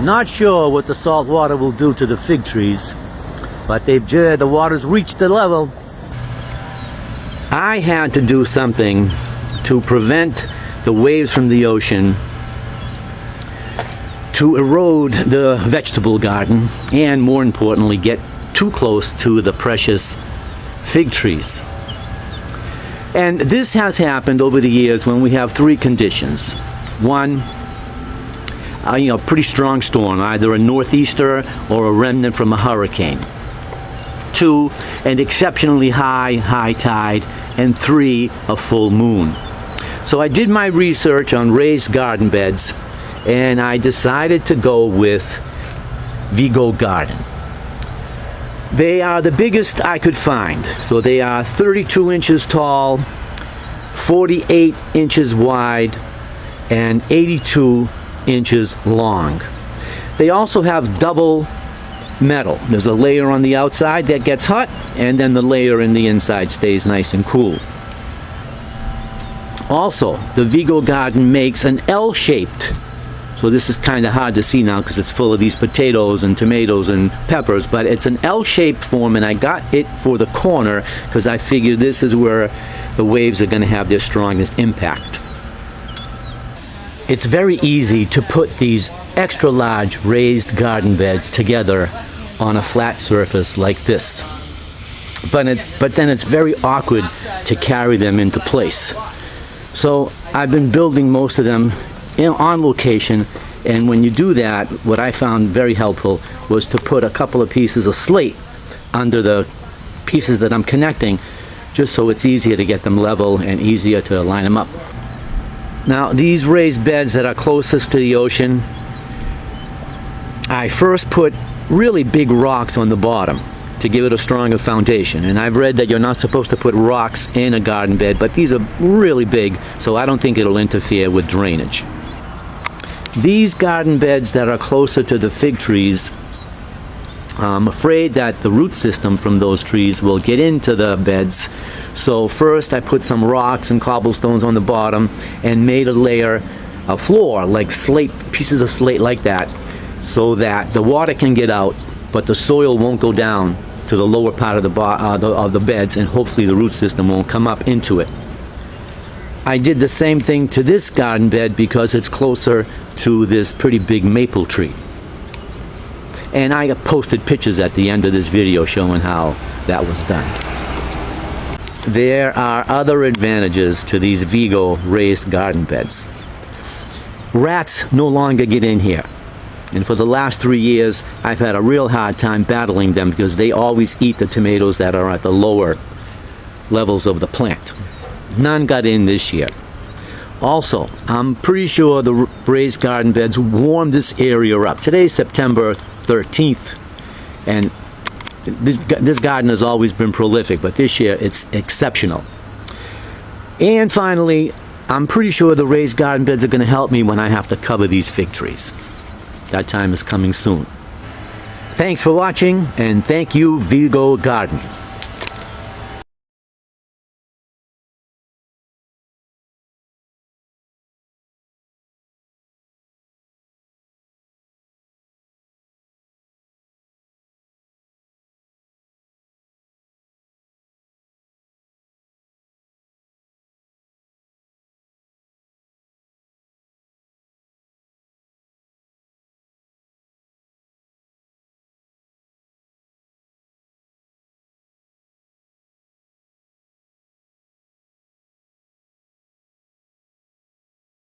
Not sure what the salt water will do to the fig trees, but the water's reached the level. I had to do something to prevent the waves from the ocean to erode the vegetable garden, and more importantly, get too close to the precious fig trees. And this has happened over the years when we have three conditions. One, a pretty strong storm, either a northeaster or a remnant from a hurricane. Two, an exceptionally high tide. And three, a full moon. So I did my research on raised garden beds, and I decided to go with Vego garden. They are the biggest I could find. So they are 32 inches tall, 48 inches wide, and 82 inches long. They also have double metal. There's a layer on the outside that gets hot, and then the layer in the inside stays nice and cool. Also, the Vego garden makes an L-shaped, so this is kind of hard to see now because it's full of these potatoes and tomatoes and peppers, but it's an L-shaped form, and I got it for the corner because I figured this is where the waves are going to have their strongest impact. It's very easy to put these extra large raised garden beds together on a flat surface like this, but then it's very awkward to carry them into place. So I've been building most of them on location, and when you do that, what I found very helpful was to put a couple of pieces of slate under the pieces that I'm connecting, just so it's easier to get them level and easier to line them up. Now, these raised beds that are closest to the ocean, I first put really big rocks on the bottom to give it a stronger foundation. And I've read that you're not supposed to put rocks in a garden bed, but these are really big, so I don't think it'll interfere with drainage. These garden beds that are closer to the fig trees, I'm afraid that the root system from those trees will get into the beds. So first I put some rocks and cobblestones on the bottom and made a layer, a floor, like slate, pieces of slate like that, so that the water can get out, but the soil won't go down to the lower part of the beds, and hopefully the root system won't come up into it. I did the same thing to this garden bed because it's closer to this pretty big maple tree. And I posted pictures at the end of this video showing how that was done. There are other advantages to these Vego raised garden beds. Rats no longer get in here. And for the last 3 years, I've had a real hard time battling them because they always eat the tomatoes that are at the lower levels of the plant. None got in this year. Also, I'm pretty sure the raised garden beds warmed this area up. Today's September 13th, and this garden has always been prolific, but this year it's exceptional. And finally, I'm pretty sure the raised garden beds are going to help me when I have to cover these fig trees. That time is coming soon. Thanks for watching, and thank you, Vego Garden.